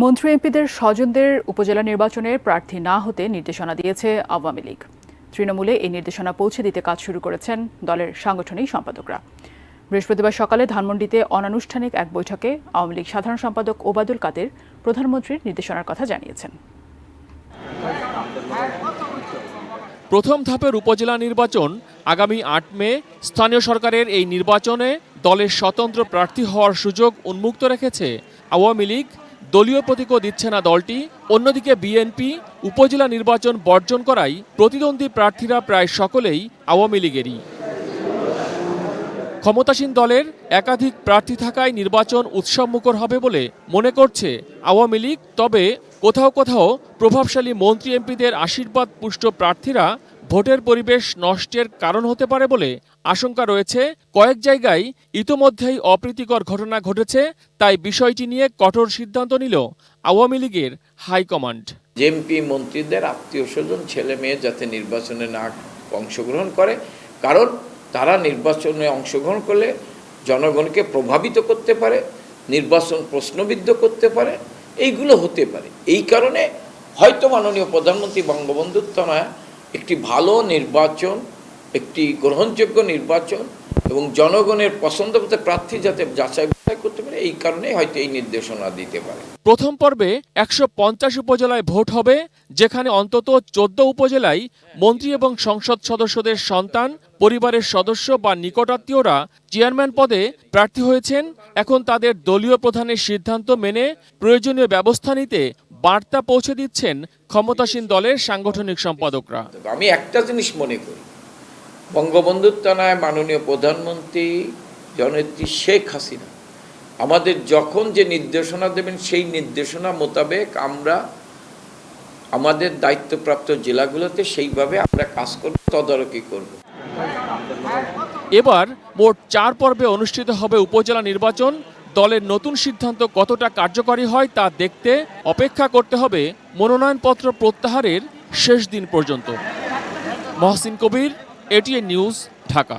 মন্ত্রী এমপিদের স্বজনদের উপজেলা নির্বাচনে প্রার্থী না হতে নির্দেশনা দিয়েছে আওয়ামী লীগ। তৃণমূলে এই নির্দেশনা পৌঁছে দিতে কাজ শুরু করেছেন দলের সাংগঠনিক সম্পাদকরা। বৃহস্পতিবার সকালে ধানমন্ডিতে অনানুষ্ঠানিক এক বৈঠকে আওয়ামী লীগ সাধারণ সম্পাদক ওবায়দুল কাদের প্রধানমন্ত্রীর নির্দেশনার কথা জানিয়েছেন। প্রথম ধাপের উপজেলা নির্বাচন আগামী ৮ মে। স্থানীয় সরকারের এই নির্বাচনে দলের স্বতন্ত্র প্রার্থী হওয়ার সুযোগ উন্মুক্ত রেখেছে আওয়ামী লীগ। দলীয় প্রতীকও দিচ্ছে না দলটি। অন্যদিকে বিএনপি উপজেলা নির্বাচন বর্জন করায় প্রতিদ্বন্দ্বী প্রার্থীরা প্রায় সকলেই আওয়ামী লীগেরই। ক্ষমতাসীন দলের একাধিক প্রার্থী থাকায় নির্বাচন উৎসবমুখর হবে বলে মনে করছে আওয়ামী লীগ। তবে কোথাও কোথাও প্রভাবশালী মন্ত্রী এমপিদের আশীর্বাদ পুষ্ট প্রার্থীরা ভোটের পরিবেশ নষ্টের কারণ হতে পারে বলে আশঙ্কা রয়েছে। কয়েক জায়গায় ইতোমধ্যেই অপ্রীতিকর ঘটনা ঘটেছে, তাই বিষয়টি নিয়ে কঠোর সিদ্ধান্ত নিল আওয়ামী লীগের হাইকমান্ড। এমপি মন্ত্রীদের আত্মীয় স্বজন ছেলে মেয়ে যাতে নির্বাচনে না অংশগ্রহণ করে, কারণ তারা নির্বাচনে অংশগ্রহণ করলে জনগণকে প্রভাবিত করতে পারে, নির্বাচন প্রশ্নবিদ্ধ করতে পারে, এইগুলো হতে পারে। এই কারণে হয়তো মাননীয় প্রধানমন্ত্রী বঙ্গবন্ধুর তনয়া একটি ভালো নির্বাচন, একটি গ্রহণযোগ্য নির্বাচন এবং জনগণের পছন্দমতো প্রার্থী যাতে যাচাই করতে পারে, এই কারণে হয়তো এই নির্দেশনা দিতে পারে। প্রথম পর্বে ১৫০ উপজেলায় ভোট হবে, যেখানে অন্তত ১৪ উপজেলায় মন্ত্রী এবং সংসদ সদস্যদের সন্তান, পরিবারের সদস্য বা নিকটাত্মীয়রা চেয়ারম্যান পদে প্রার্থী হয়েছেন। এখন তাদের দলীয় প্রধানের সিদ্ধান্ত মেনে প্রয়োজনীয় ব্যবস্থা নিতে বার্তা পৌঁছে দিচ্ছেন ক্ষমতাসীন দলের সাংগঠনিক সম্পাদকরা। আমি একটা জিনিস মনে করি, বঙ্গবন্ধুর তনয় মাননীয় প্রধানমন্ত্রী জননেত্রী শেখ হাসিনা আমাদের যখন যে নির্দেশনা দেবেন সেই নির্দেশনা মোতাবেক আমরা আমাদের দায়িত্বপ্রাপ্ত জেলাগুলোতে সেইভাবে আমরা কাজ করব, তদারকি করব। এবার মোট ৪ পর্বে অনুষ্ঠিত হবে উপজেলা নির্বাচন। দলের নতুন সিদ্ধান্ত কতটা কার্যকরী হয় তা দেখতে অপেক্ষা করতে হবে মনোনয়নপত্র প্রত্যাহারের শেষ দিন পর্যন্ত। মহসিন কবির, এটিএন নিউজ, ঢাকা।